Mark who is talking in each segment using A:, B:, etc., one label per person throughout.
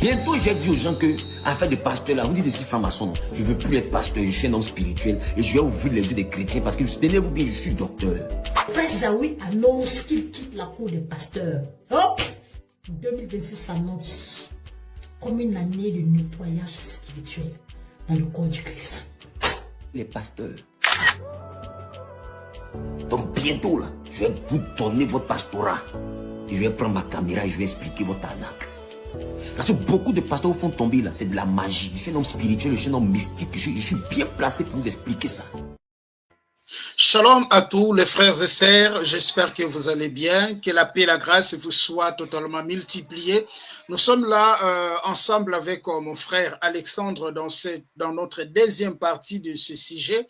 A: Bientôt, j'ai dit aux gens que, afin de pasteur là, vous dites ici franc-maçon, je ne veux plus être pasteur, je suis un homme spirituel et je vais ouvrir les yeux des chrétiens parce que, tenez-vous bien, je suis docteur.
B: Frère Zawi annonce qu'il quitte la cour des pasteurs. Hop! 2026 s'annonce comme une année de nettoyage spirituel dans le corps du Christ.
A: Les pasteurs. Donc bientôt là, je vais vous donner votre pastorat. Et je vais prendre ma caméra et je vais expliquer votre arnaque. Parce que beaucoup de pasteurs vous font tomber là, c'est de la magie. Je suis un homme spirituel, je suis un homme mystique, je suis bien placé pour vous expliquer ça.
C: Shalom à tous les frères et sœurs, j'espère que vous allez bien, que la paix et la grâce vous soient totalement multipliées. Nous sommes là ensemble avec mon frère Alexandre dans notre deuxième partie de ce sujet.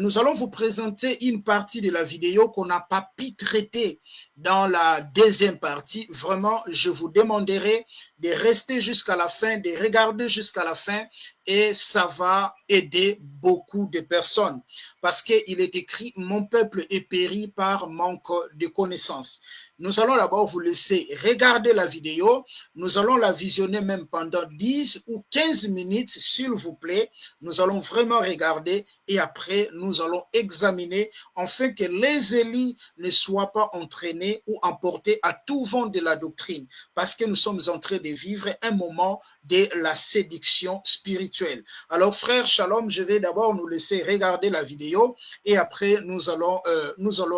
C: Nous allons vous présenter une partie de la vidéo qu'on n'a pas pu traiter dans la deuxième partie. Vraiment, je vous demanderai de rester jusqu'à la fin, de regarder jusqu'à la fin et ça va aider beaucoup de personnes parce qu'il est écrit « Mon peuple est péri par manque de connaissances ». Nous allons d'abord vous laisser regarder la vidéo. Nous allons la visionner même pendant 10 ou 15 minutes, s'il vous plaît. Nous allons vraiment regarder et après, nous allons examiner afin que les élus ne soient pas entraînés ou emportés à tout vent de la doctrine parce que nous sommes en train de vivre un moment de la séduction spirituelle. Alors, frère Shalom, je vais d'abord nous laisser regarder la vidéo et après, nous allons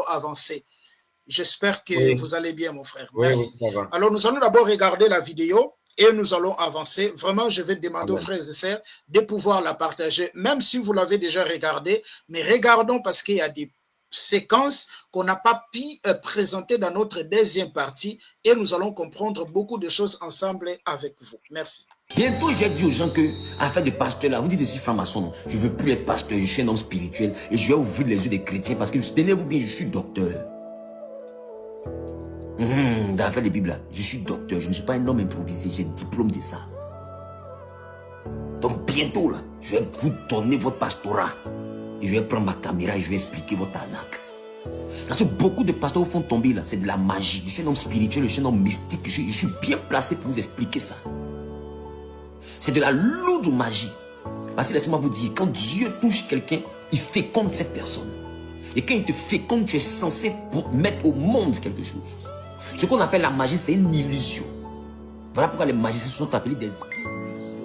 C: avancer. J'espère que vous allez bien, mon frère. Merci.
D: Oui, ça va.
C: Alors, nous allons d'abord regarder la vidéo et nous allons avancer. Vraiment, je vais demander aux frères et sœurs de pouvoir la partager, même si vous l'avez déjà regardé. Mais regardons parce qu'il y a des séquences qu'on n'a pas pu présenter dans notre deuxième partie et nous allons comprendre beaucoup de choses ensemble avec vous. Merci.
A: Bientôt, j'ai dit aux gens que, afin de pasteur là, vous dites ici franc-maçon, je ne veux plus être pasteur, je suis un homme spirituel et je vais ouvrir les yeux des chrétiens parce que, tenez-vous bien, je suis docteur. Dans l'affaire des Bibles, je suis docteur, je ne suis pas un homme improvisé, j'ai un diplôme de ça. Donc bientôt, là, je vais vous donner votre pastorat. Et je vais prendre ma caméra et je vais expliquer votre arnaque. Parce que beaucoup de pasteurs vous font tomber là, c'est de la magie. Je suis un homme spirituel, je suis un homme mystique, je suis bien placé pour vous expliquer ça. C'est de la lourde magie. Parce que laissez-moi vous dire, quand Dieu touche quelqu'un, il féconde cette personne. Et quand il te féconde, tu es censé mettre au monde quelque chose. Ce qu'on appelle la magie, c'est une illusion. Voilà pourquoi les magiciens sont appelés des illusionnistes.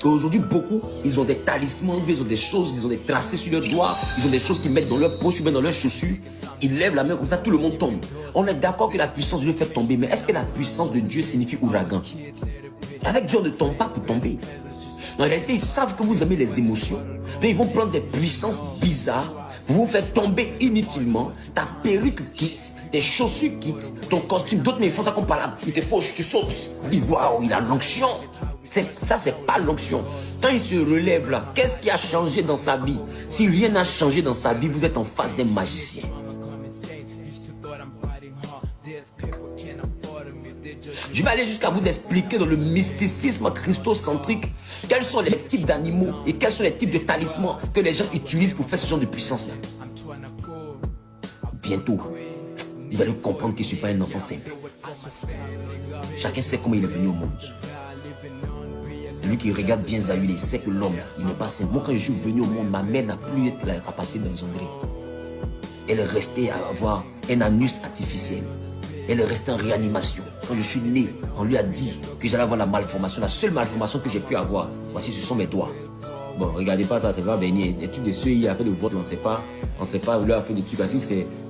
A: Aujourd'hui, beaucoup, ils ont des talismans, ils ont des choses, ils ont des tracés sur leurs doigts, ils ont des choses qu'ils mettent dans leur poche, dans leurs chaussures. Ils lèvent la main comme ça, tout le monde tombe. On est d'accord que la puissance de Dieu fait tomber, mais est-ce que la puissance de Dieu signifie ouragan? Avec Dieu, on ne tombe pas pour tomber. En réalité, ils savent que vous aimez les émotions. Donc, ils vont prendre des puissances bizarres pour vous faire tomber inutilement. Ta perruque quitte, tes chaussures quittent, ton costume, d'autres, mais ils font ça comme par là. Ils te fauchent, tu sautes. Tu dis, waouh, il a l'onction. Ça, c'est pas l'onction. Quand il se relève là, qu'est-ce qui a changé dans sa vie? Si rien n'a changé dans sa vie, vous êtes en face d'un magicien. Je vais aller jusqu'à vous expliquer dans le mysticisme christocentrique quels sont les types d'animaux et quels sont les types de talismans que les gens utilisent pour faire ce genre de puissance-là. Bientôt, vous allez comprendre que je ne suis pas un enfant simple. Chacun sait comment il est venu au monde. Celui qui regarde bien Zahir, il sait que l'homme, il n'est pas simple. Moi, quand je suis venu au monde, ma mère n'a plus la capacité d'engendrer. Elle est restée à avoir un anus artificiel. Elle est restée en réanimation. Quand je suis né, on lui a dit que j'allais avoir la malformation. La seule malformation que j'ai pu avoir, voici, ce sont mes doigts. Bon, regardez pas ça, c'est pas venir. Les trucs de ceux qui ont fait le vote, on ne sait pas où leur a fait des trucs. Si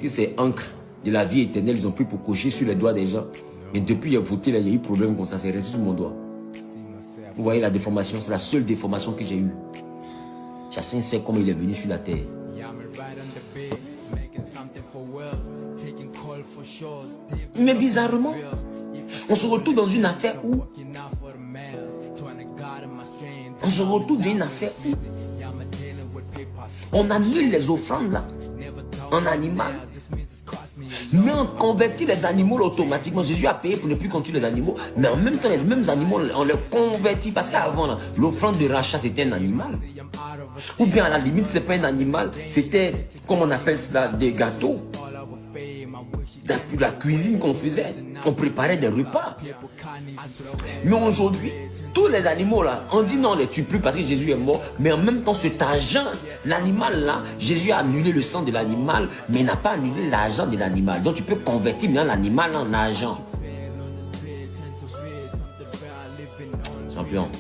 A: c'est encre de la vie éternelle, ils ont pris pour cocher sur les doigts des gens. Mais depuis qu'il a voté, là, il y a eu problème comme ça, c'est resté sur mon doigt. Vous voyez la déformation, c'est la seule déformation que j'ai eue. Chacun sait comment il est venu sur la terre. Mais bizarrement, on se retrouve dans une affaire où on annule les offrandes là, en animal. Mais on convertit les animaux automatiquement. Jésus a payé pour ne plus continuer les animaux. Mais en même temps, les mêmes animaux, on les convertit. Parce qu'avant, l'offrande de rachat, c'était un animal. Ou bien à la limite, ce n'est pas un animal. C'était, comme on appelle cela, des gâteaux. Dans la cuisine qu'on faisait, on préparait des repas. Mais aujourd'hui, tous les animaux là, on dit non, on ne les tue plus parce que Jésus est mort. Mais en même temps, cet argent, l'animal là, Jésus a annulé le sang de l'animal, mais il n'a pas annulé l'argent de l'animal. Donc tu peux convertir maintenant l'animal en argent. Champion,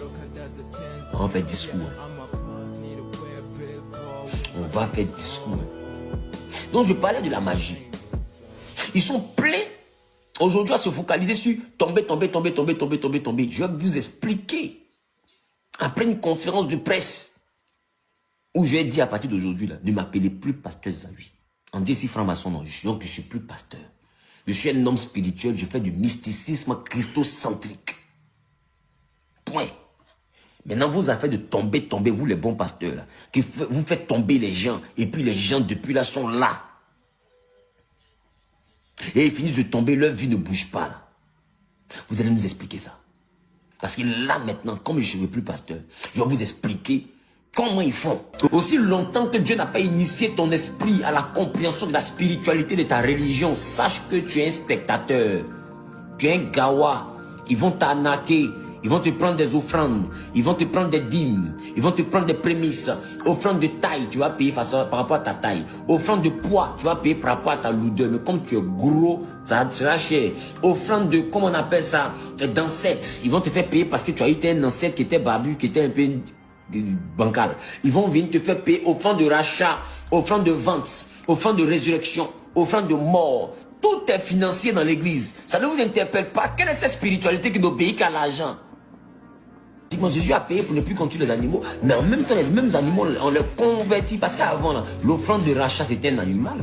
A: on va faire discours. On va faire discours. Donc je parlais de la magie. Ils sont pleins aujourd'hui à se focaliser sur tomber. Je vais vous expliquer. Après une conférence de presse où je vais dire à partir d'aujourd'hui, ne m'appelez plus pasteur Zawi. En dit si franc-maçon, non, donc je ne suis plus pasteur. Je suis un homme spirituel, je fais du mysticisme christocentrique. Point. Maintenant, vos affaires de tomber, vous les bons pasteurs, là, qui vous faites tomber les gens, et puis les gens depuis là sont là. Et ils finissent de tomber, leur vie ne bouge pas là. Vous allez nous expliquer ça. Parce que là maintenant, comme je ne suis plus pasteur, je vais vous expliquer comment ils font. Aussi longtemps que Dieu n'a pas initié ton esprit à la compréhension de la spiritualité de ta religion, sache que tu es un spectateur. Tu es un gawa. Ils vont t'arnaquer. Ils vont te prendre des offrandes, ils vont te prendre des dîmes, ils vont te prendre des prémices. Offrande de taille, tu vas payer par rapport à ta taille. Offrande de poids, tu vas payer par rapport à ta lourdeur. Mais comme tu es gros, ça sera cher. Offrande de, comment on appelle ça, d'ancêtre. Ils vont te faire payer parce que tu as été un ancêtre qui était barbu, qui était un peu bancal. Ils vont venir te faire payer offrande de rachat, offrande de vente, offrande de résurrection, offrande de mort. Tout est financier dans l'église. Ça ne vous interpelle pas. Quelle est cette spiritualité qui n'obéit qu'à l'argent? Moi, Jésus a payé pour ne plus continuer les animaux, mais en même temps, les mêmes animaux, on les convertit parce qu'avant, l'offrande de rachat, c'était un animal.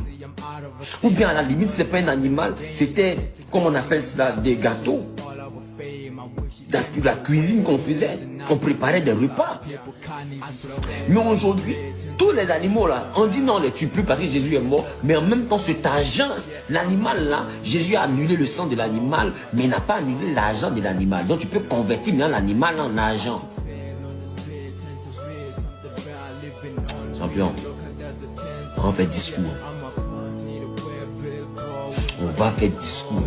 A: Ou bien, à la limite, ce n'est pas un animal, c'était, comme on appelle cela, des gâteaux. Dans la cuisine qu'on faisait, on préparait des repas. Mais aujourd'hui, tous les animaux là, on dit non, on ne les tue plus parce que Jésus est mort. Mais en même temps, cet argent, l'animal là, Jésus a annulé le sang de l'animal, mais il n'a pas annulé l'argent de l'animal. Donc tu peux convertir maintenant l'animal en argent. Champion, on fait discours. On va faire discours.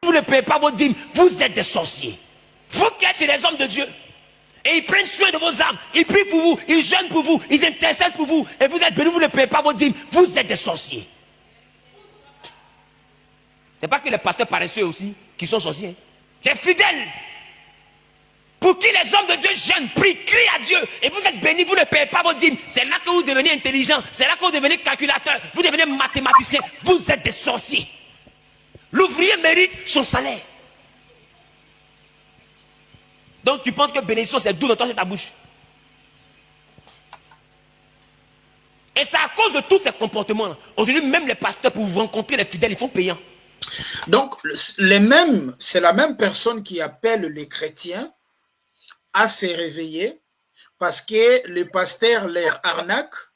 A: Vous ne payez pas vos dîmes, vous êtes des sorciers. Vous qui êtes les hommes de Dieu. Et ils prennent soin de vos âmes. Ils prient pour vous, ils jeûnent pour vous, ils intercèdent pour vous. Et vous êtes bénis, vous ne payez pas vos dîmes. Vous êtes des sorciers. C'est pas que les pasteurs paresseux aussi qui sont sorciers. Hein. Les fidèles. Pour qui les hommes de Dieu jeûnent, prient, crient à Dieu. Et vous êtes bénis, vous ne payez pas vos dîmes. C'est là que vous devenez intelligent. C'est là que vous devenez calculateur. Vous devenez mathématicien. Vous êtes des sorciers. L'ouvrier mérite son salaire. Donc tu penses que bénédiction c'est doux dans ta bouche. Et c'est à cause de tous ces comportements. Aujourd'hui, même les pasteurs, pour vous rencontrer les fidèles, ils font payant.
C: Donc, c'est la même personne qui appelle les chrétiens à se réveiller parce que les pasteurs leur arnaquent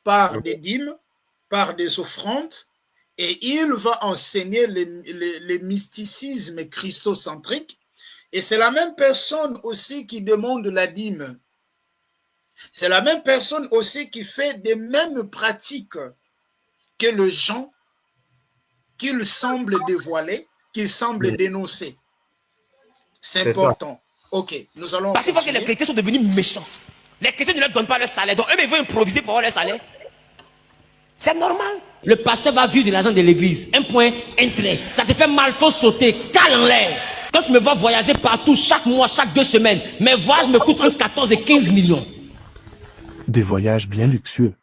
C: par des dîmes, par des offrandes, et il va enseigner le mysticisme christocentrique. Et c'est la même personne aussi qui demande la dîme. C'est la même personne aussi qui fait des mêmes pratiques que les gens qu'il semble dévoiler, qu'il semble dénoncer. C'est important. Ok, nous allons.
A: Parce que les chrétiens sont devenus méchants. Les chrétiens ne leur donnent pas leur salaire. Donc eux, ils vont improviser pour avoir leur salaire. C'est normal. Le pasteur va vivre de l'argent de l'église. Un point, un trait. Ça te fait mal, faut sauter. Cale en l'air. Quand tu me vois voyager partout, chaque mois, chaque 2 semaines, mes voyages me coûtent entre 14 et 15 millions.
D: Des voyages bien luxueux.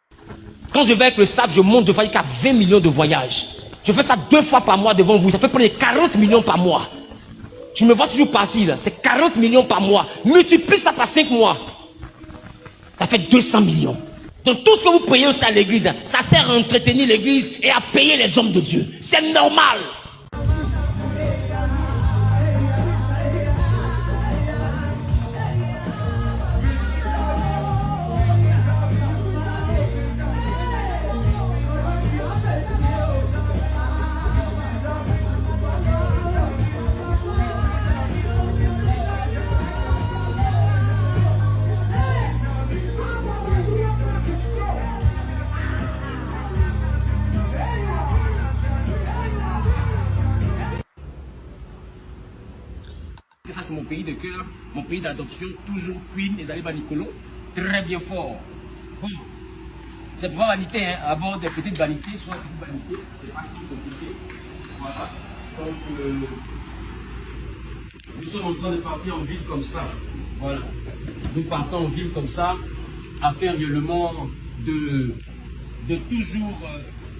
A: Quand je vais avec le SAP, je monte de fois jusqu'à 20 millions de voyages. Je fais ça 2 fois par mois devant vous. Ça fait près de 40 millions par mois. Tu me vois toujours partir là. C'est 40 millions par mois. Multiplie ça par 5 mois. Ça fait 200 millions. Donc tout ce que vous payez aussi à l'église, ça sert à entretenir l'église et à payer les hommes de Dieu. C'est normal. Ça, c'est mon pays de cœur, mon pays d'adoption, toujours Queen et Zaliba Nicolo, très bien fort. Bon, c'est pas vanité, hein, à bord des petites vanités, soit des petites vanités, c'est pas tout compliqué. Voilà. Donc, nous sommes en train de partir en ville comme ça. Voilà. Nous partons en ville comme ça, à faire réellement de toujours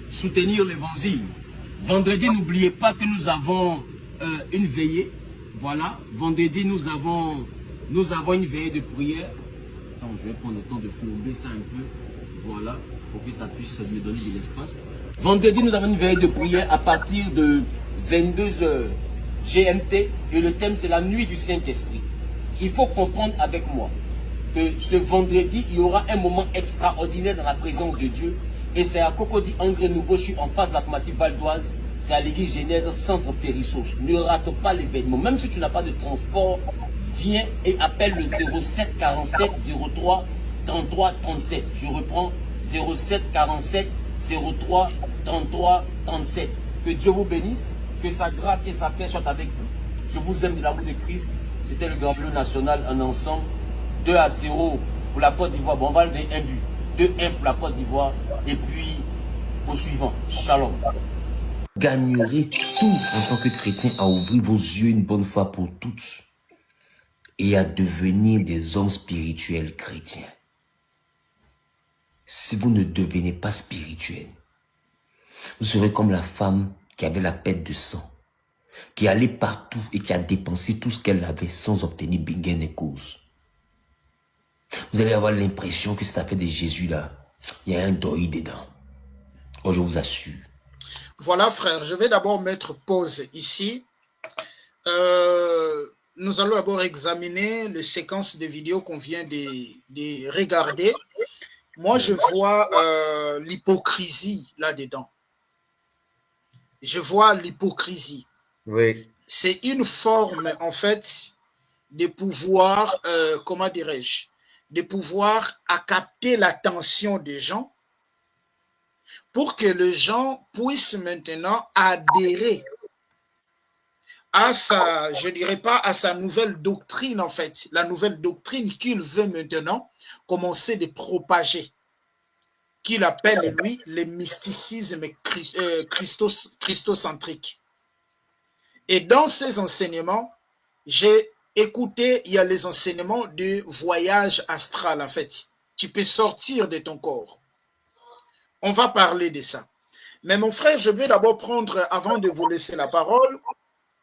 A: soutenir l'évangile. Vendredi, n'oubliez pas que nous avons une veillée. Voilà, vendredi, nous avons une veillée de prière. Attends, je vais prendre le temps de courber ça un peu. Voilà, pour que ça puisse me donner de l'espace. Vendredi, nous avons une veillée de prière à partir de 22h GMT. Et le thème, c'est la nuit du Saint-Esprit. Il faut comprendre avec moi que ce vendredi, il y aura un moment extraordinaire dans la présence de Dieu. Et c'est à Cocody Engrais Nouveau, je suis en face de la pharmacie Val d'Oise. C'est à l'église Genèse, centre Périssos. Ne rate pas l'événement. Même si tu n'as pas de transport, viens et appelle le 07 47 03 33 37. Je reprends 07 47 03 33 37. Que Dieu vous bénisse, que sa grâce et sa paix soient avec vous. Je vous aime de l'amour de Christ. C'était le Grand Bleu National, un ensemble. 2-0 pour la Côte d'Ivoire. Bon, on va le donner un but. 2-1 pour la Côte d'Ivoire. Et puis, au suivant. Shalom.
E: Gagnerez tout en tant que chrétien à ouvrir vos yeux une bonne fois pour toutes et à devenir des hommes spirituels chrétiens. Si vous ne devenez pas spirituel, vous serez comme la femme qui avait la perte de sang, qui allait partout et qui a dépensé tout ce qu'elle avait sans obtenir gain et cause. Vous allez avoir l'impression que cette affaire de Jésus là, il y a un deuil dedans. Oh, je vous assure.
C: Voilà, frère, je vais d'abord mettre pause ici. Nous allons d'abord examiner les séquences de vidéos qu'on vient de regarder. Moi, je vois l'hypocrisie là-dedans. Je vois l'hypocrisie.
F: Oui.
C: C'est une forme, en fait, de pouvoir, comment dirais-je, de pouvoir capter l'attention des gens pour que les gens puissent maintenant adhérer à sa, je dirais pas à sa nouvelle doctrine en fait, la nouvelle doctrine qu'il veut maintenant commencer de propager, qu'il appelle lui le mysticisme christocentrique. Et dans ces enseignements, j'ai écouté, il y a les enseignements du voyage astral en fait. Tu peux sortir de ton corps. On va parler de ça. Mais mon frère, je vais d'abord prendre, avant de vous laisser la parole,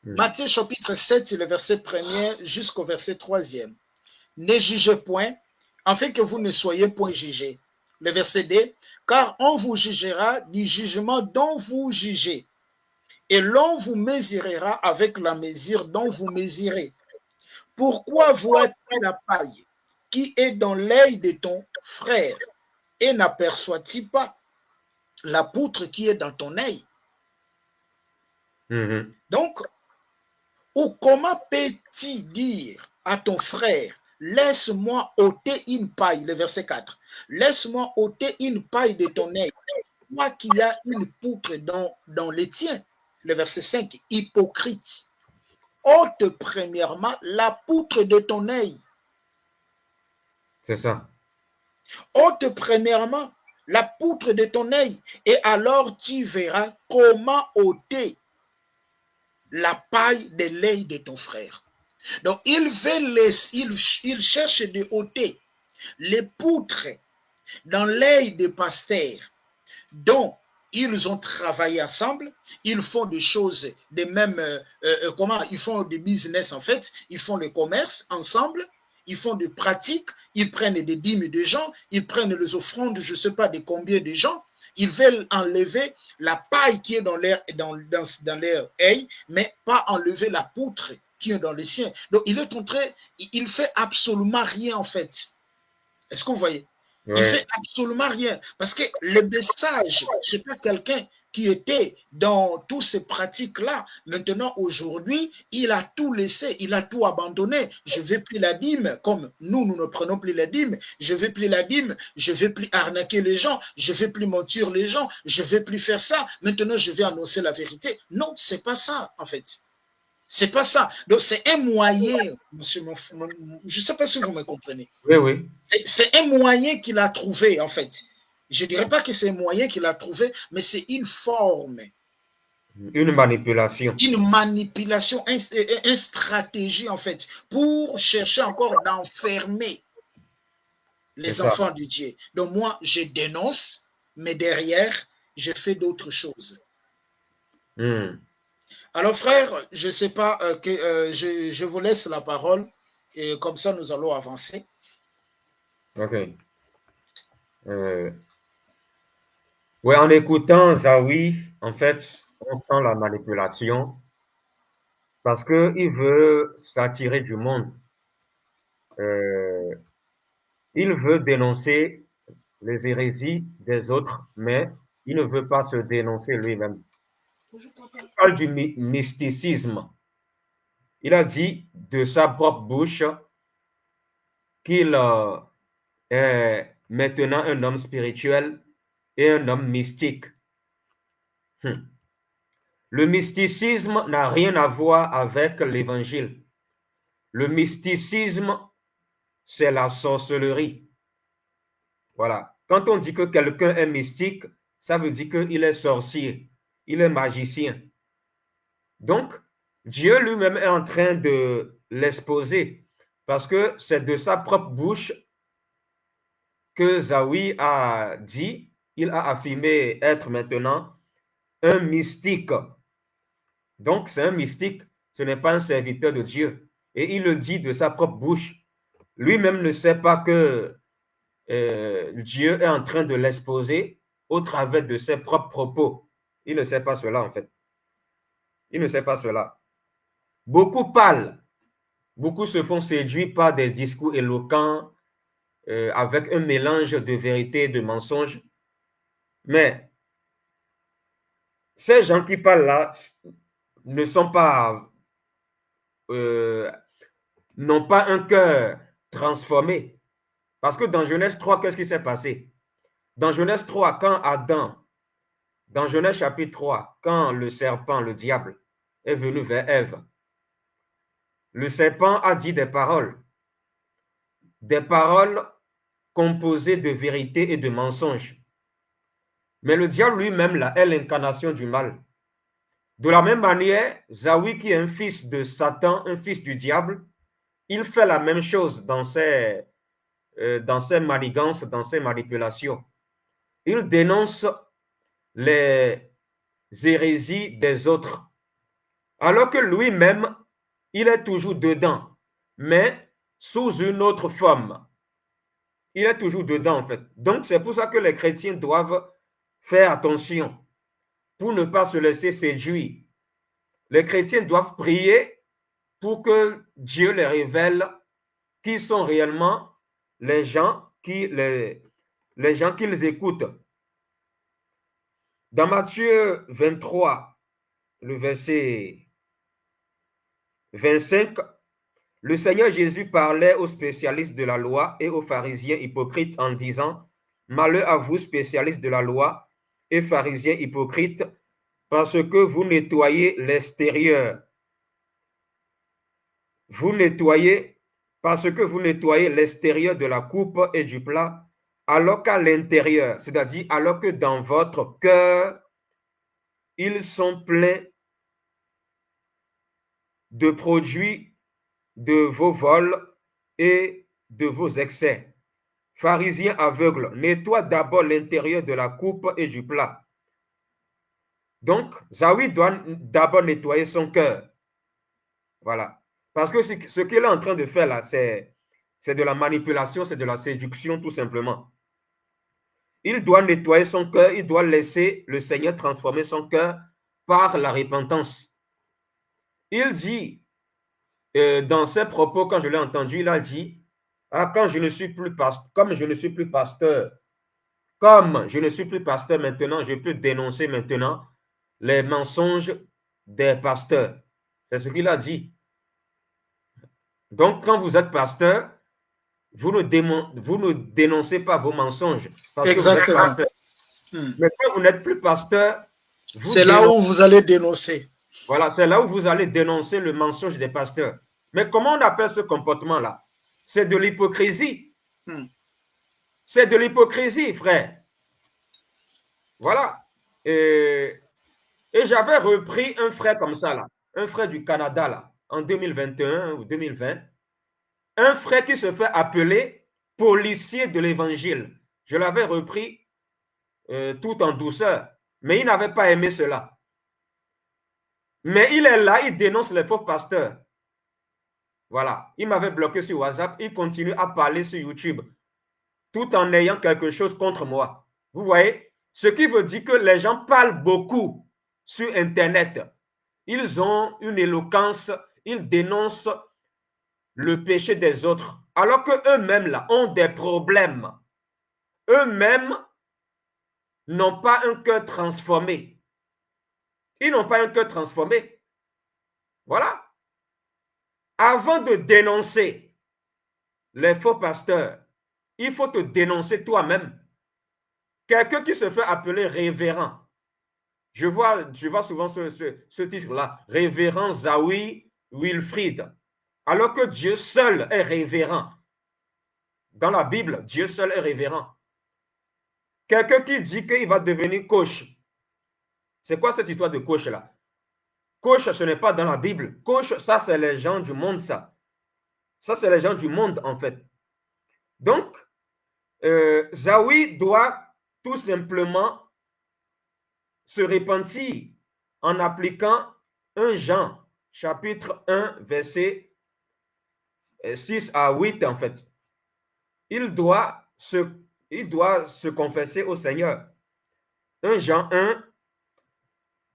C: Matthieu chapitre 7, le verset 1er jusqu'au verset 3e. Ne jugez point, afin que vous ne soyez point jugés. Le verset 2, car on vous jugera du jugement dont vous jugez, et l'on vous mesurera avec la mesure dont vous mesurez. Pourquoi vois-tu la paille qui est dans l'œil de ton frère, et n'aperçois-tu pas la poutre qui est dans ton œil? Donc, ou comment peux-tu dire à ton frère, laisse-moi ôter une paille, le verset 4, laisse-moi ôter une paille de ton œil, toi qui as une poutre dans les tiens, le verset 5, hypocrite, ôte premièrement la poutre de ton œil.
F: C'est ça.
C: Ôte premièrement la poutre de ton œil, et alors tu verras comment ôter la paille de l'œil de ton frère. Donc, il cherche de ôter les poutres dans l'œil des pasteurs dont ils ont travaillé ensemble, ils font des choses de même, ils font des business en fait, ils font le commerce ensemble, ils font des pratiques, ils prennent des dîmes de gens, ils prennent les offrandes, je ne sais pas de combien de gens, ils veulent enlever la paille qui est dans leur œil, mais pas enlever la poutre qui est dans les siens. Donc, il fait absolument rien en fait. Est-ce que vous voyez? Ouais. Il fait absolument rien. Parce que le message, c'est pas quelqu'un qui était dans toutes ces pratiques-là. Maintenant, aujourd'hui, il a tout laissé, il a tout abandonné. Je ne vais plus la dîme, comme nous ne prenons plus la dîme. Je ne vais plus la dîme, je ne vais plus arnaquer les gens, je ne vais plus mentir les gens, je ne vais plus faire ça. Maintenant, je vais annoncer la vérité. Non, ce n'est pas ça, en fait. C'est pas ça. Donc, c'est un moyen, monsieur, je ne sais pas si vous me comprenez.
F: Oui, oui.
C: C'est un moyen qu'il a trouvé, en fait. Je ne dirais pas que c'est un moyen qu'il a trouvé, mais c'est une forme.
F: Une manipulation.
C: Une manipulation, une stratégie, en fait, pour chercher encore d'enfermer les enfants de Dieu. Donc, moi, je dénonce, mais derrière, je fais d'autres choses. Alors, frère, je ne sais pas, je vous laisse la parole, et comme ça, nous allons avancer.
F: Ok. Oui, en écoutant Zawi, en fait, on sent la manipulation parce qu'il veut s'attirer du monde. Il veut dénoncer les hérésies des autres, mais il ne veut pas se dénoncer lui-même. Il parle du mysticisme. Il a dit de sa propre bouche qu'il est maintenant un homme spirituel et un homme mystique. Le mysticisme n'a rien à voir avec l'évangile. Le mysticisme, c'est la sorcellerie. Voilà. Quand on dit que quelqu'un est mystique, ça veut dire qu'il est sorcier, il est magicien. Donc, Dieu lui-même est en train de l'exposer parce que c'est de sa propre bouche que Zawi a dit, il a affirmé être maintenant un mystique. Donc, c'est un mystique, ce n'est pas un serviteur de Dieu. Et il le dit de sa propre bouche. Lui-même ne sait pas que Dieu est en train de l'exposer au travers de ses propres propos. Il ne sait pas cela, en fait. Il ne sait pas cela. Beaucoup parlent. Beaucoup se font séduire par des discours éloquents avec un mélange de vérité et de mensonges. Mais ces gens qui parlent là ne sont pas, n'ont pas un cœur transformé. Parce que dans Genèse 3, qu'est-ce qui s'est passé? Dans Genèse 3, quand Adam, dans Genèse chapitre 3, quand le serpent, le diable, est venu vers Ève, le serpent a dit des paroles composées de vérité et de mensonges. Mais le diable lui-même là, est l'incarnation du mal. De la même manière, Zawi, qui est un fils de Satan, un fils du diable, il fait la même chose dans ses manigances, dans ses manipulations. Il dénonce les hérésies des autres, alors que lui-même, il est toujours dedans, mais sous une autre forme. Il est toujours dedans, en fait. Donc, c'est pour ça que les chrétiens doivent faire attention pour ne pas se laisser séduire. Les chrétiens doivent prier pour que Dieu les révèle qui sont réellement les gens qu'ils écoutent. Dans Matthieu 23, le verset 25, le Seigneur Jésus parlait aux spécialistes de la loi et aux pharisiens hypocrites en disant, « Malheur à vous, spécialistes de la loi et pharisiens hypocrites, parce que vous nettoyez l'extérieur. Parce que vous nettoyez l'extérieur de la coupe et du plat, alors qu'à l'intérieur, c'est-à-dire alors que dans votre cœur, ils sont pleins de produits de vos vols et de vos excès. Pharisiens aveugles, nettoie d'abord l'intérieur de la coupe et du plat. » Donc, Zawi doit d'abord nettoyer son cœur. Voilà. Parce que ce qu'il est en train de faire là, c'est de la manipulation, c'est de la séduction tout simplement. Il doit nettoyer son cœur, il doit laisser le Seigneur transformer son cœur par la repentance. Il dit, dans ses propos, quand je l'ai entendu, il a dit, comme je ne suis plus pasteur maintenant, je peux dénoncer maintenant les mensonges des pasteurs. C'est ce qu'il a dit. Donc, quand vous êtes pasteur, vous ne dénoncez pas vos mensonges.
C: Exactement.
F: Mais quand vous n'êtes plus pasteur,
C: c'est là où vous allez dénoncer.
F: Voilà, c'est là où vous allez dénoncer le mensonge des pasteurs. Mais comment on appelle ce comportement-là? C'est de l'hypocrisie. C'est de l'hypocrisie, frère. Voilà. Et j'avais repris un frère comme ça, là, un frère du Canada, là, en 2021 ou 2020. Un frère qui se fait appeler policier de l'évangile. Je l'avais repris tout en douceur, mais il n'avait pas aimé cela. Mais il est là, il dénonce les faux pasteurs. Voilà, il m'avait bloqué sur WhatsApp, il continue à parler sur YouTube, tout en ayant quelque chose contre moi. Vous voyez? Ce qui veut dire que les gens parlent beaucoup sur Internet. Ils ont une éloquence, ils dénoncent le péché des autres, alors qu'eux-mêmes là ont des problèmes. Eux-mêmes n'ont pas un cœur transformé. Ils n'ont pas un cœur transformé. Voilà. Avant de dénoncer les faux pasteurs, il faut te dénoncer toi-même. Quelqu'un qui se fait appeler révérend. Je vois souvent ce titre-là, révérend Zawi Wilfrid. Alors que Dieu seul est révérend. Dans la Bible, Dieu seul est révérend. Quelqu'un qui dit qu'il va devenir coach. C'est quoi cette histoire de coach-là? Coach, ce n'est pas dans la Bible. Coach, ça, c'est les gens du monde, ça. Ça, c'est les gens du monde, en fait. Donc, Zawi doit tout simplement se repentir en appliquant 1 Jean, chapitre 1, verset 6 à 8, en fait. Il doit se confesser au Seigneur. 1 Jean 1,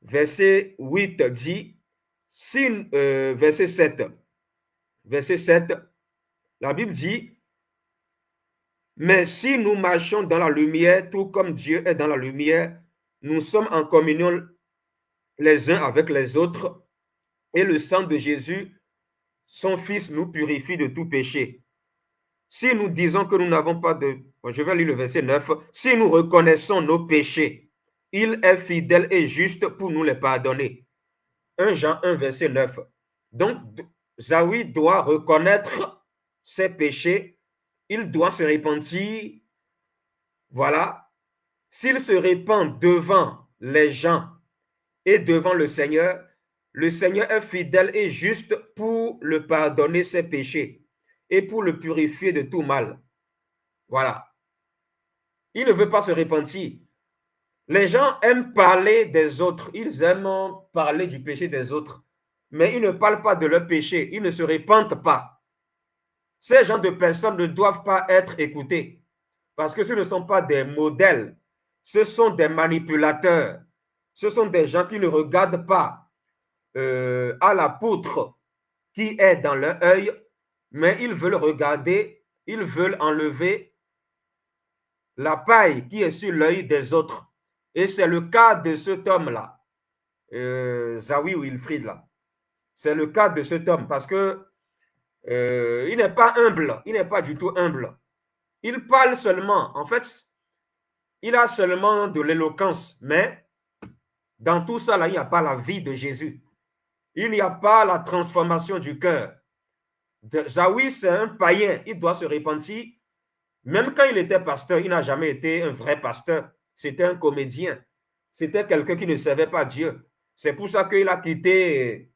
F: verset 8 dit, verset 7, la Bible dit, mais si nous marchons dans la lumière, tout comme Dieu est dans la lumière, nous sommes en communion les uns avec les autres, et le sang de Jésus, son Fils, nous purifie de tout péché. Si nous disons que nous n'avons pas de... Je vais lire le verset 9. Si nous reconnaissons nos péchés, il est fidèle et juste pour nous les pardonner. 1 Jean 1, verset 9. Donc, Zawi doit reconnaître ses péchés. Il doit se repentir. Voilà. S'il se répand devant les gens et devant le Seigneur est fidèle et juste pour le pardonner ses péchés et pour le purifier de tout mal. Voilà. Il ne veut pas se repentir. Les gens aiment parler des autres. Ils aiment parler du péché des autres. Mais ils ne parlent pas de leur péché. Ils ne se repentent pas. Ces gens de personnes ne doivent pas être écoutés. Parce que ce ne sont pas des modèles. Ce sont des manipulateurs. Ce sont des gens qui ne regardent pas à la poutre qui est dans leur œil, mais ils veulent regarder, ils veulent enlever la paille qui est sur l'œil des autres. Et c'est le cas de cet homme-là, Zawi Wilfrid, là. C'est le cas de cet homme parce que il n'est pas humble, il n'est pas du tout humble. Il parle seulement, en fait, il a seulement de l'éloquence, mais dans tout ça, là, il n'y a pas la vie de Jésus. Il n'y a pas la transformation du cœur. Zawi, c'est un païen, il doit se repentir. Même quand il était pasteur, il n'a jamais été un vrai pasteur. C'était un comédien. C'était quelqu'un qui ne servait pas Dieu. C'est pour ça qu'il a quitté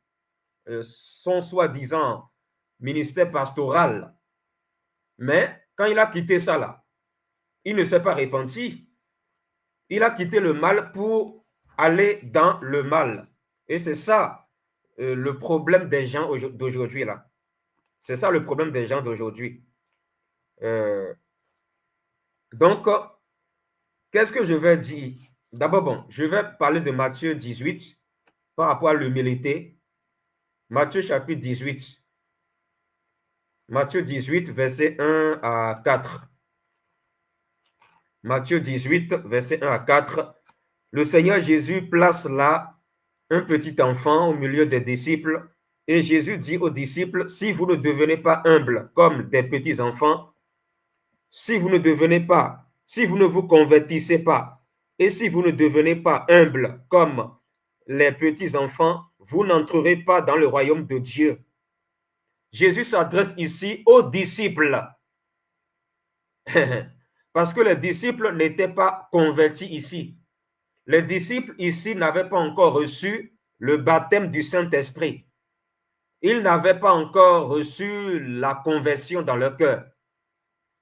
F: son soi-disant ministère pastoral. Mais quand il a quitté ça là, il ne s'est pas repenti. Il a quitté le mal pour aller dans le mal. Et c'est ça le problème des gens d'aujourd'hui là. C'est ça le problème des gens d'aujourd'hui. Donc, qu'est-ce que je vais dire? D'abord, bon, je vais parler de Matthieu 18 par rapport à l'humilité. Matthieu chapitre 18. Matthieu 18, verset 1 à 4. Matthieu 18, verset 1 à 4. Le Seigneur Jésus place là un petit enfant au milieu des disciples. Et Jésus dit aux disciples, si vous ne devenez pas humbles comme des petits enfants, si vous ne vous convertissez pas, et si vous ne devenez pas humbles comme les petits enfants, vous n'entrerez pas dans le royaume de Dieu. Jésus s'adresse ici aux disciples. Parce que les disciples n'étaient pas convertis ici. Les disciples ici n'avaient pas encore reçu le baptême du Saint-Esprit. Ils n'avaient pas encore reçu la conversion dans leur cœur.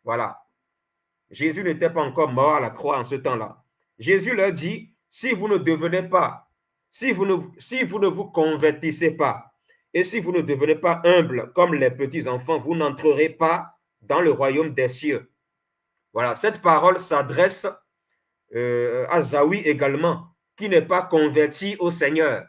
F: Voilà. Jésus n'était pas encore mort à la croix en ce temps-là. Jésus leur dit, si vous ne devenez pas, si vous ne vous convertissez pas, et si vous ne devenez pas humble comme les petits-enfants, vous n'entrerez pas dans le royaume des cieux. Voilà, cette parole s'adresse à Zawi également, qui n'est pas converti au Seigneur.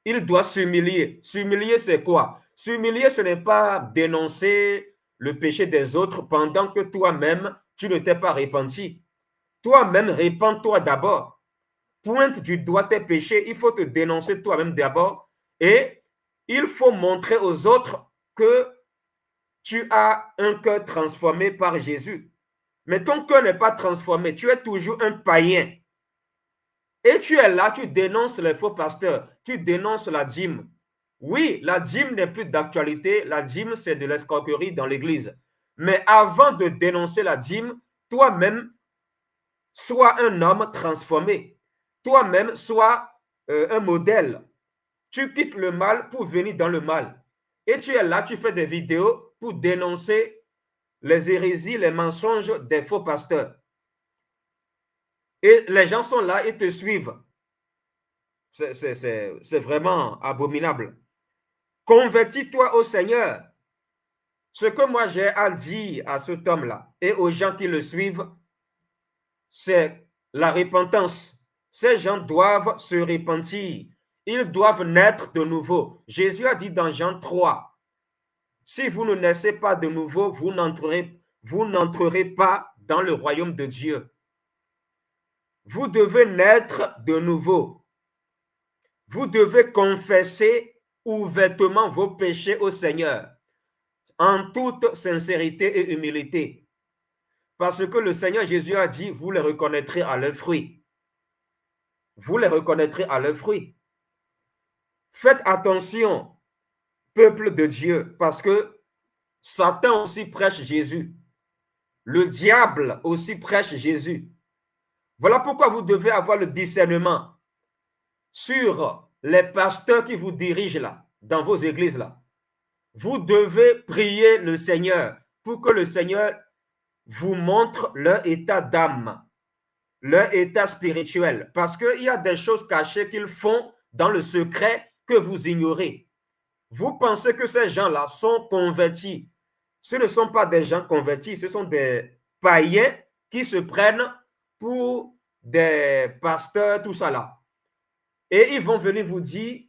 F: Il doit s'humilier. S'humilier, c'est quoi? S'humilier, ce n'est pas dénoncer le péché des autres pendant que toi-même, tu ne t'es pas repenti. Toi-même, répands-toi d'abord. Pointe du doigt tes péchés. Il faut te dénoncer toi-même d'abord. Et il faut montrer aux autres que tu as un cœur transformé par Jésus. Mais ton cœur n'est pas transformé. Tu es toujours un païen. Et tu es là, tu dénonces les faux pasteurs. Tu dénonces la dîme. Oui, la dîme n'est plus d'actualité. La dîme, c'est de l'escroquerie dans l'église. Mais avant de dénoncer la dîme, toi-même, sois un homme transformé. Toi-même, sois un modèle. Tu quittes le mal pour venir dans le mal. Et tu es là, tu fais des vidéos pour dénoncer les hérésies, les mensonges des faux pasteurs. Et les gens sont là et te suivent. C'est vraiment abominable. Convertis-toi au Seigneur. Ce que moi j'ai à dire à cet homme-là et aux gens qui le suivent, c'est la repentance. Ces gens doivent se repentir. Ils doivent naître de nouveau. Jésus a dit dans Jean 3, si vous ne naissez pas de nouveau, vous n'entrerez pas dans le royaume de Dieu. Vous devez naître de nouveau. Vous devez confesser ouvertement vos péchés au Seigneur, en toute sincérité et humilité. Parce que le Seigneur Jésus a dit, vous les reconnaîtrez à leurs fruits. Vous les reconnaîtrez à leurs fruits. Faites attention, peuple de Dieu, parce que Satan aussi prêche Jésus. Le diable aussi prêche Jésus. Voilà pourquoi vous devez avoir le discernement sur les pasteurs qui vous dirigent là, dans vos églises là. Vous devez prier le Seigneur pour que le Seigneur vous montre leur état d'âme, leur état spirituel. Parce qu'il y a des choses cachées qu'ils font dans le secret que vous ignorez. Vous pensez que ces gens-là sont convertis. Ce ne sont pas des gens convertis, ce sont des païens qui se prennent pour des pasteurs, tout ça là. Et ils vont venir vous dire,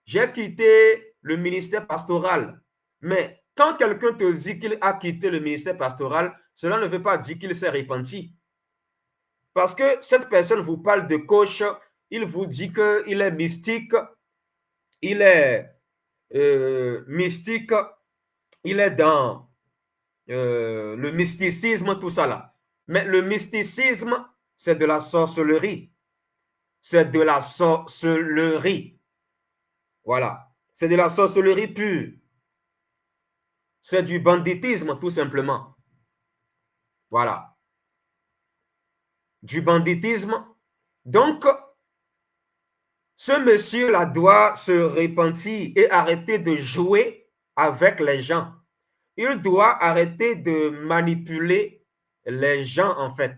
F: j'ai quitté le ministère pastoral. Mais quand quelqu'un te dit qu'il a quitté le ministère pastoral, cela ne veut pas dire qu'il s'est repenti. Parce que cette personne vous parle de coach, il vous dit qu'il est mystique, il est mystique, il est dans le mysticisme, tout ça là. Mais le mysticisme, c'est de la sorcellerie. C'est de la sorcellerie. Voilà. C'est de la sorcellerie pure. C'est du banditisme, tout simplement. Voilà. Du banditisme. Donc, ce monsieur-là doit se repentir et arrêter de jouer avec les gens. Il doit arrêter de manipuler les gens, en fait.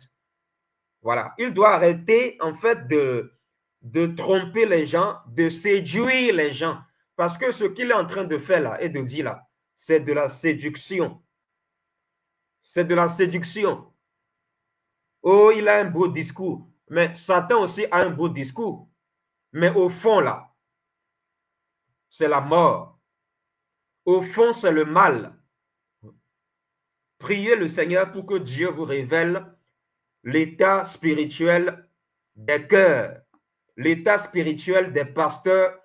F: Voilà. Il doit arrêter, en fait, de tromper les gens, de séduire les gens. Parce que ce qu'il est en train de faire là et de dire là, c'est de la séduction. C'est de la séduction. Oh, il a un beau discours. Mais Satan aussi a un beau discours. Mais au fond là, c'est la mort. Au fond, c'est le mal. Priez le Seigneur pour que Dieu vous révèle l'état spirituel des cœurs, l'état spirituel des pasteurs,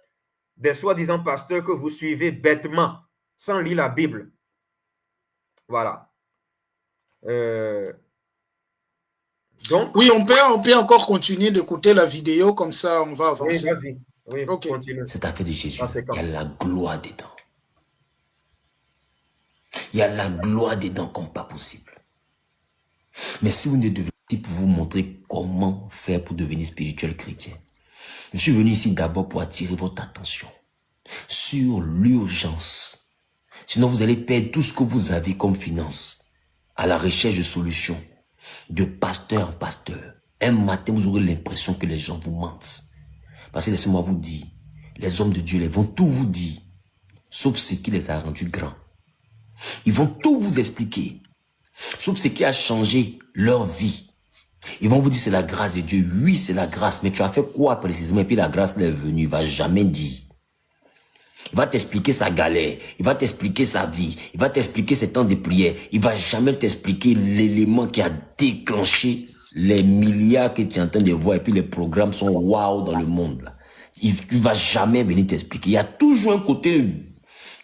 F: des soi-disant pasteurs que vous suivez bêtement, sans lire la Bible. Voilà. Donc,
C: oui, on peut encore continuer d'écouter la vidéo, comme ça on va avancer.
F: Oui, Oui,
C: Ok.
F: continue.
E: Cette affaire de Jésus,
F: Conséquent.
E: il y a la gloire dedans. Il y a la gloire dedans comme pas possible. Mais si vous ne devenez ici pour vous montrer comment faire pour devenir spirituel chrétien, je suis venu ici d'abord pour attirer votre attention sur l'urgence. Sinon, vous allez perdre tout ce que vous avez comme finance à la recherche de solutions, de pasteur en pasteur. Un matin, vous aurez l'impression que les gens vous mentent. Parce que laissez-moi vous dire, les hommes de Dieu, ils vont tout vous dire, sauf ce qui les a rendus grands. Ils vont tout vous expliquer, sauf ce qui a changé leur vie. Ils vont vous dire c'est la grâce de Dieu. Oui, c'est la grâce, mais tu as fait quoi précisément? Et puis la grâce est venue, il va jamais dire. Il va t'expliquer sa galère, il va t'expliquer sa vie, il va t'expliquer ses temps de prière. Il va jamais t'expliquer l'élément qui a déclenché les milliards que tu es en train de voir et puis les programmes sont waouh dans le monde. Là. Il va jamais venir t'expliquer. Il y a toujours un côté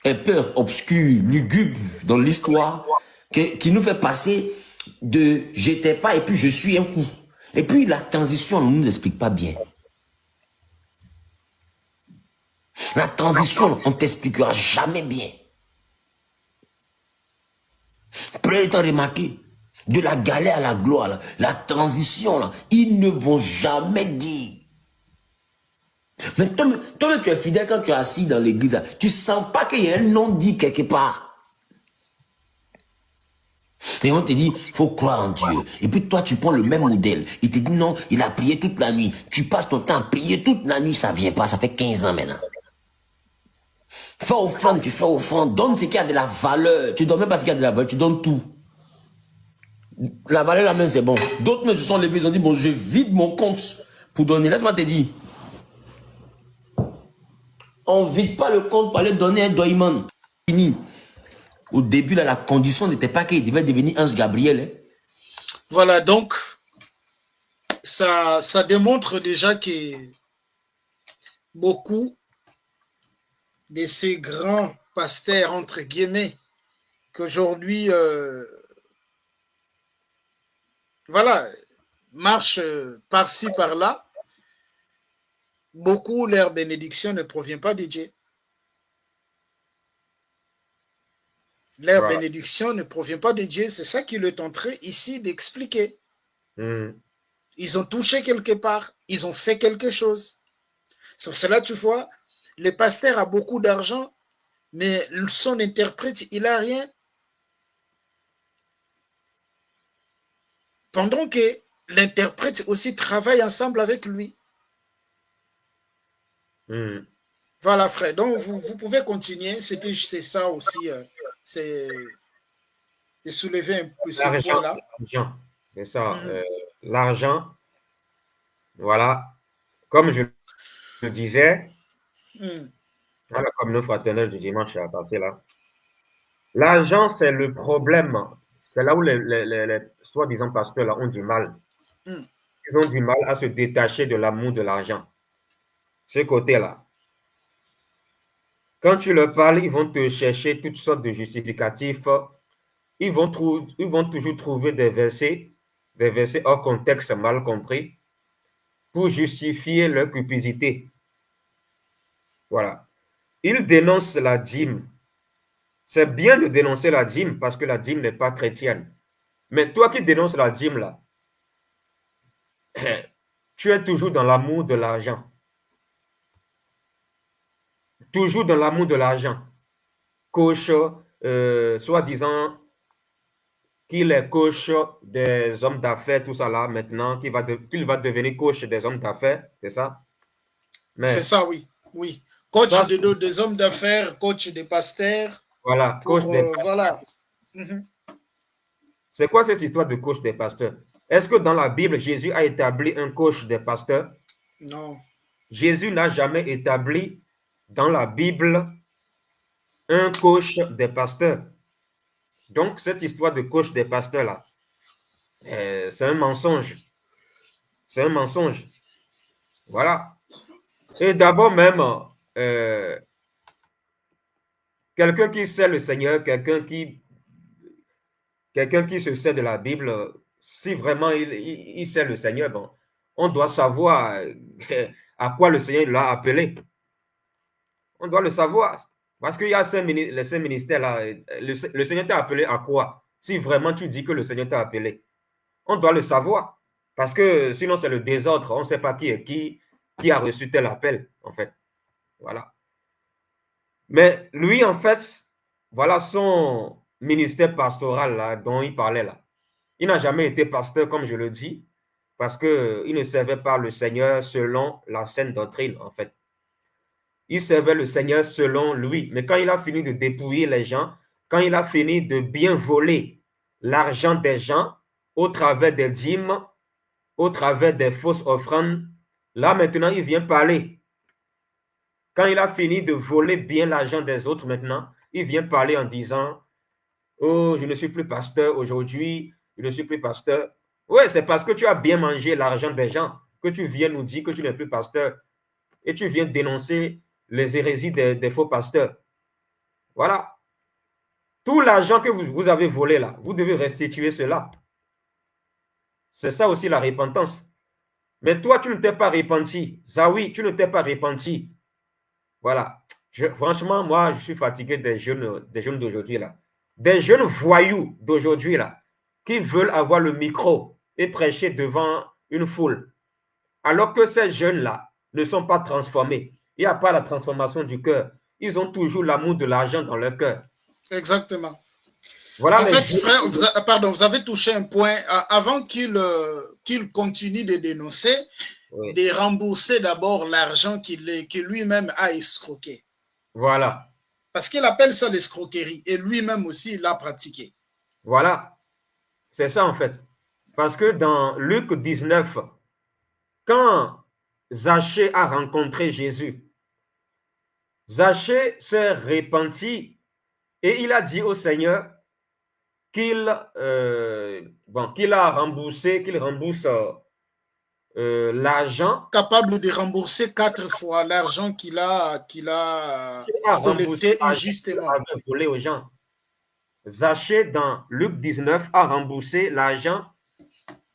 E: un peu obscur, lugubre dans l'histoire qui nous fait passer de j'étais pas et puis je suis un coup. Et puis la transition, on ne nous explique pas bien. La transition, on ne t'expliquera jamais bien. Prenez le temps de remarquer. De la galère à la gloire, là, la transition, là, ils ne vont jamais dire. Mais toi, tu es fidèle quand tu es assis dans l'église. Là, tu ne sens pas qu'il y a un non dit quelque part. Et on te dit, il faut croire en Dieu. Et puis toi, tu prends le même modèle. Il te dit non, il a prié toute la nuit. Tu passes ton temps à prier toute la nuit, ça ne vient pas, ça fait 15 ans maintenant. Fais offrande, tu fais offrande, donne ce qui a de la valeur. Tu donnes même pas ce qui a de la valeur, tu donnes tout. La valeur la même, c'est bon. D'autres me se sont levés, ils ont dit, bon, je vide mon compte pour donner. Laisse-moi te dire. On ne vide pas le compte pour aller donner un doyman. Fini. Au début, là, la condition n'était pas qu'il devait devenir Ange Gabriel. Hein.
C: Voilà, donc, ça démontre déjà que beaucoup de ces grands pasteurs, entre guillemets, qu'aujourd'hui, voilà, marchent par-ci, par-là, beaucoup, leur bénédiction ne provient pas de Dieu. Leur bénédiction ne provient pas de Dieu. C'est ça qu'il est en train ici d'expliquer. Ils ont touché quelque part. Ils ont fait quelque chose. C'est pour cela, tu vois, le pasteur a beaucoup d'argent, mais son interprète, il n'a rien. Pendant que l'interprète aussi travaille ensemble avec lui. Voilà, frère. Donc, vous pouvez continuer. C'est ça aussi. C'est de soulever un peu ce point-là.
F: L'argent, c'est ça. L'argent, voilà. Comme je le disais, voilà, comme nos fraternels du dimanche à passer là. L'argent, c'est le problème. C'est là où les soi-disant pasteurs là, ont du mal. Ils ont du mal à se détacher de l'amour de l'argent. Ce côté-là. Quand tu leur parles, ils vont te chercher toutes sortes de justificatifs. Ils vont toujours trouver des versets hors contexte mal compris pour justifier leur cupidité. Voilà. Ils dénoncent la dîme. C'est bien de dénoncer la dîme parce que la dîme n'est pas chrétienne. Mais toi qui dénonces la dîme là, tu es toujours dans l'amour de l'argent. Toujours dans l'amour de l'argent. Coach, soi-disant, qu'il est coach des hommes d'affaires, tout ça là, maintenant, qu'il va devenir coach des hommes d'affaires, c'est ça?
C: C'est ça, oui. Oui. Coach ça, des hommes d'affaires, coach des pasteurs.
F: Voilà, coach des pasteurs.
C: Voilà.
F: C'est quoi cette histoire de coach des pasteurs? Est-ce que dans la Bible, Jésus a établi un coach des pasteurs?
C: Non.
F: Jésus n'a jamais établi dans la Bible un coach des pasteurs. Donc, cette histoire de coach des pasteurs là, c'est un mensonge. C'est un mensonge. Voilà. Et d'abord même, quelqu'un qui sait le Seigneur, quelqu'un qui se sait de la Bible, si vraiment il sait le Seigneur, bon, on doit savoir à quoi le Seigneur l'a appelé. On doit le savoir. Parce qu'il y a les 5 ministères là. Le Seigneur t'a appelé à quoi? Si vraiment tu dis que le Seigneur t'a appelé. On doit le savoir. Parce que sinon, c'est le désordre. On ne sait pas qui est qui a reçu tel appel, en fait. Voilà. Mais lui, en fait, voilà son ministère pastoral là, dont il parlait là. Il n'a jamais été pasteur, comme je le dis, parce qu'il ne servait pas le Seigneur selon la saine doctrine, en fait. Il servait le Seigneur selon lui. Mais quand il a fini de dépouiller les gens, quand il a fini de bien voler l'argent des gens au travers des dîmes, au travers des fausses offrandes, là maintenant il vient parler. Quand il a fini de voler bien l'argent des autres maintenant, il vient parler en disant « Oh, je ne suis plus pasteur aujourd'hui, je ne suis plus pasteur. » Oui, c'est parce que tu as bien mangé l'argent des gens que tu viens nous dire que tu n'es plus pasteur. Et tu viens dénoncer les hérésies des faux pasteurs. Voilà. Tout l'argent que vous avez volé là, vous devez restituer cela. C'est ça aussi la repentance. Mais toi, tu ne t'es pas repenti. Zawi, tu ne t'es pas repenti. Voilà. Franchement, moi, je suis fatigué des jeunes d'aujourd'hui là. Des jeunes voyous d'aujourd'hui là, qui veulent avoir le micro et prêcher devant une foule. Alors que ces jeunes-là ne sont pas transformés. Il n'y a pas la transformation du cœur. Ils ont toujours l'amour de l'argent dans leur cœur.
C: Exactement.
F: Voilà
C: en fait, frère, vous avez touché un point. Avant qu'il continue de dénoncer, oui, de rembourser d'abord l'argent que lui-même a escroqué.
F: Voilà.
C: Parce qu'il appelle ça l'escroquerie. Et lui-même aussi, il l'a pratiqué.
F: Voilà. C'est ça en fait. Parce que dans Luc 19, quand Zachée a rencontré Jésus, Zachée s'est repenti et il a dit au Seigneur qu'il a remboursé, qu'il rembourse l'argent.
C: Capable de rembourser 4 fois l'argent qu'il a collecté injustement.
F: Avait volé aux gens. Zachée, dans Luc 19, a remboursé l'argent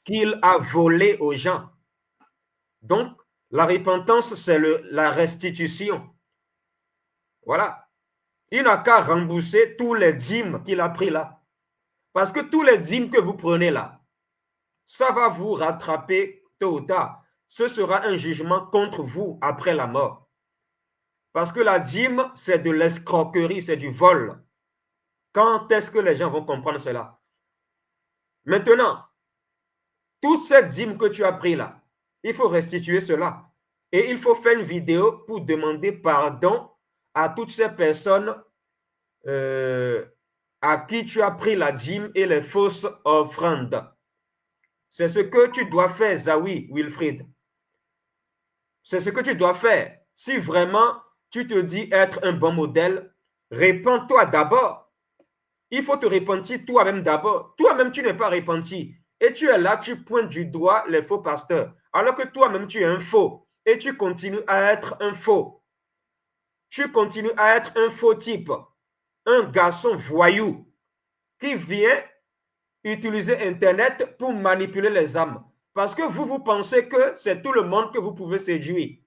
F: qu'il a volé aux gens. Donc, la repentance, c'est la restitution. Voilà. Il n'a qu'à rembourser tous les dîmes qu'il a pris là. Parce que tous les dîmes que vous prenez là, ça va vous rattraper tôt ou tard. Ce sera un jugement contre vous après la mort. Parce que la dîme, c'est de l'escroquerie, c'est du vol. Quand est-ce que les gens vont comprendre cela? Maintenant, toutes ces dîmes que tu as pris là, il faut restituer cela. Et il faut faire une vidéo pour demander pardon à toutes ces personnes à qui tu as pris la dîme et les fausses offrandes. C'est ce que tu dois faire, Zawi Wilfried. C'est ce que tu dois faire. Si vraiment tu te dis être un bon modèle, répands-toi d'abord. Il faut te repentir toi-même d'abord. Toi-même, tu n'es pas repenti. Et tu es là, tu pointes du doigt les faux pasteurs. Alors que toi-même, tu es un faux. Et tu continues à être un faux. Tu continues à être un faux type. Un garçon voyou qui vient utiliser Internet pour manipuler les âmes. Parce que vous pensez que c'est tout le monde que vous pouvez séduire.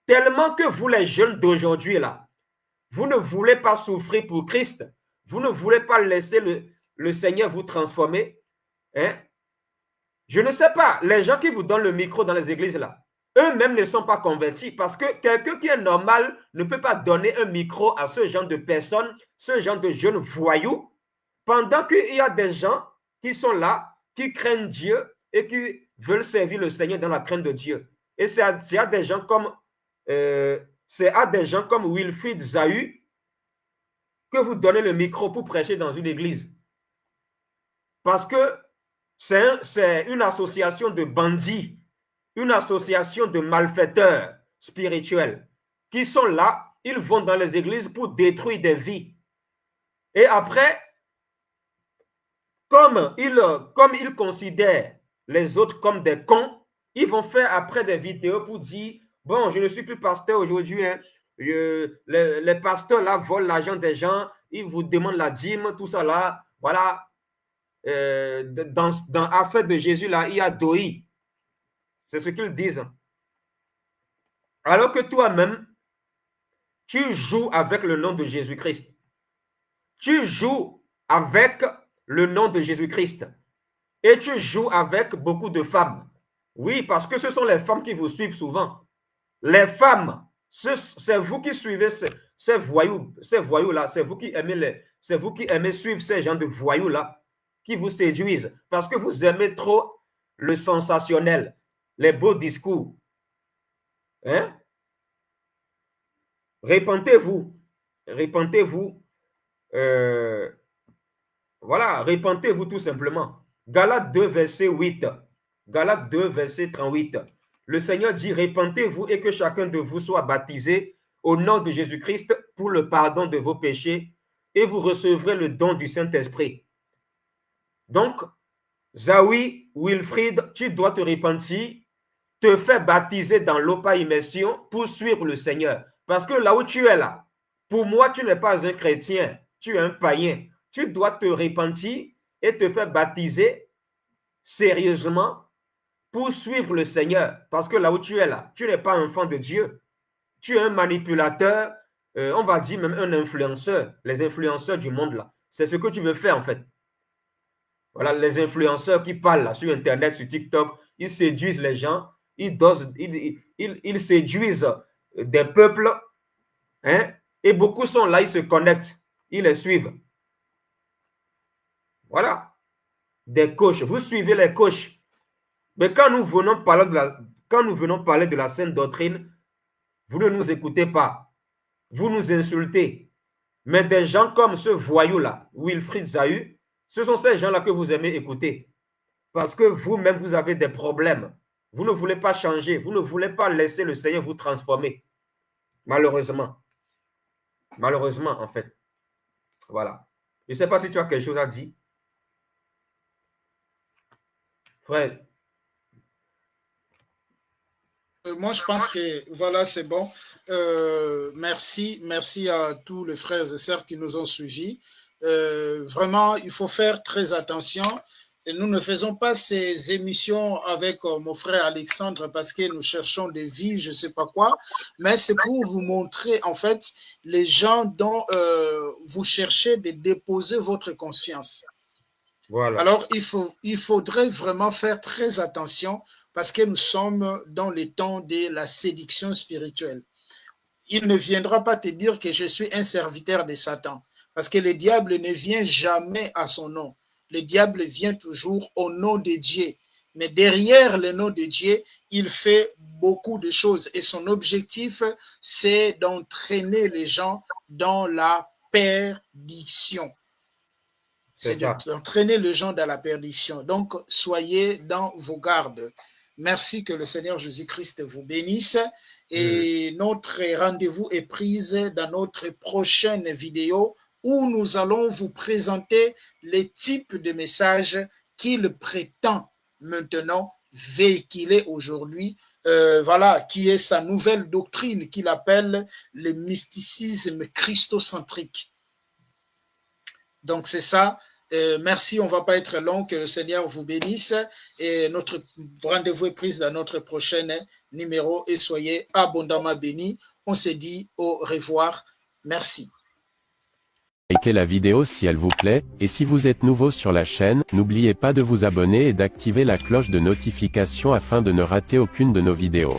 F: Tellement que vous, les jeunes d'aujourd'hui, là, vous ne voulez pas souffrir pour Christ. Vous ne voulez pas laisser le Seigneur vous transformer. Hein? Je ne sais pas, les gens qui vous donnent le micro dans les églises, là, eux-mêmes ne sont pas convertis parce que quelqu'un qui est normal ne peut pas donner un micro à ce genre de personnes, ce genre de jeunes voyous, pendant qu'il y a des gens qui sont là, qui craignent Dieu et qui veulent servir le Seigneur dans la crainte de Dieu. Et c'est à des gens comme Wilfried Zahu que vous donnez le micro pour prêcher dans une église. Parce que c'est une association de bandits, une association de malfaiteurs spirituels qui sont là, ils vont dans les églises pour détruire des vies. Et après, comme ils considèrent les autres comme des cons, ils vont faire après des vidéos pour dire « Bon, je ne suis plus pasteur aujourd'hui, hein. Les pasteurs là volent l'argent des gens, ils vous demandent la dîme, tout ça là, voilà. Dans l'affaire de Jésus là, il y a Doi. C'est ce qu'ils disent. Alors que toi-même, tu joues avec le nom de Jésus-Christ. Tu joues avec le nom de Jésus-Christ. Et tu joues avec beaucoup de femmes. Oui, parce que ce sont les femmes qui vous suivent souvent. Les femmes, c'est vous qui suivez ces voyous-là. C'est vous qui aimez suivre ces gens de voyous-là qui vous séduisent. Parce que vous aimez trop le sensationnel, les beaux discours. Hein? Repentez-vous. Repentez-vous. Voilà, repentez-vous tout simplement. Galates 2, verset 8. Galates 2, verset 38. Le Seigneur dit, repentez-vous et que chacun de vous soit baptisé au nom de Jésus-Christ pour le pardon de vos péchés et vous recevrez le don du Saint-Esprit. Donc, Zawi, Wilfried, tu dois te repentir, te faire baptiser dans l'eau par immersion pour suivre le Seigneur. Parce que là où tu es là, pour moi, tu n'es pas un chrétien, tu es un païen. Tu dois te repentir et te faire baptiser sérieusement pour suivre le Seigneur. Parce que là où tu es là, tu n'es pas enfant de Dieu. Tu es un manipulateur, on va dire même un influenceur, les influenceurs du monde là. C'est ce que tu veux faire en fait. Voilà, les influenceurs qui parlent là, sur Internet, sur TikTok, ils séduisent les gens, ils séduisent des peuples, hein, et beaucoup sont là, ils se connectent, ils les suivent. Voilà, des coachs, vous suivez les coachs. Mais quand nous venons parler de la sainte doctrine, vous ne nous écoutez pas, vous nous insultez. Mais des gens comme ce voyou-là, Wilfried Zahu, ce sont ces gens-là que vous aimez écouter. Parce que vous-même, vous avez des problèmes. Vous ne voulez pas changer. Vous ne voulez pas laisser le Seigneur vous transformer. Malheureusement. Malheureusement, en fait. Voilà. Je ne sais pas si tu as quelque chose à dire. Frère.
C: Moi, je pense que voilà, c'est bon. Merci à tous les frères et sœurs qui nous ont suivis. Vraiment, il faut faire très attention. Et nous ne faisons pas ces émissions avec mon frère Alexandre parce que nous cherchons des vies, je ne sais pas quoi, mais c'est pour vous montrer en fait les gens dont vous cherchez de déposer votre confiance. Voilà. Alors, il faudrait vraiment faire très attention parce que nous sommes dans les temps de la séduction spirituelle. Il ne viendra pas te dire que je suis un serviteur de Satan. Parce que le diable ne vient jamais à son nom. Le diable vient toujours au nom de Dieu. Mais derrière le nom de Dieu, il fait beaucoup de choses. Et son objectif, c'est d'entraîner les gens dans la perdition. C'est d'entraîner les gens dans la perdition. Donc, soyez dans vos gardes. Merci, que le Seigneur Jésus-Christ vous bénisse. Et notre rendez-vous est pris dans notre prochaine vidéo où nous allons vous présenter les types de messages qu'il prétend maintenant véhiculer aujourd'hui, voilà, qui est sa nouvelle doctrine qu'il appelle le mysticisme christocentrique. Donc c'est ça. Merci, on ne va pas être long, que le Seigneur vous bénisse et notre rendez-vous est pris dans notre prochain numéro et soyez abondamment bénis. On se dit au revoir. Merci.
G: Likez la vidéo si elle vous plaît, et si vous êtes nouveau sur la chaîne, n'oubliez pas de vous abonner et d'activer la cloche de notification afin de ne rater aucune de nos vidéos.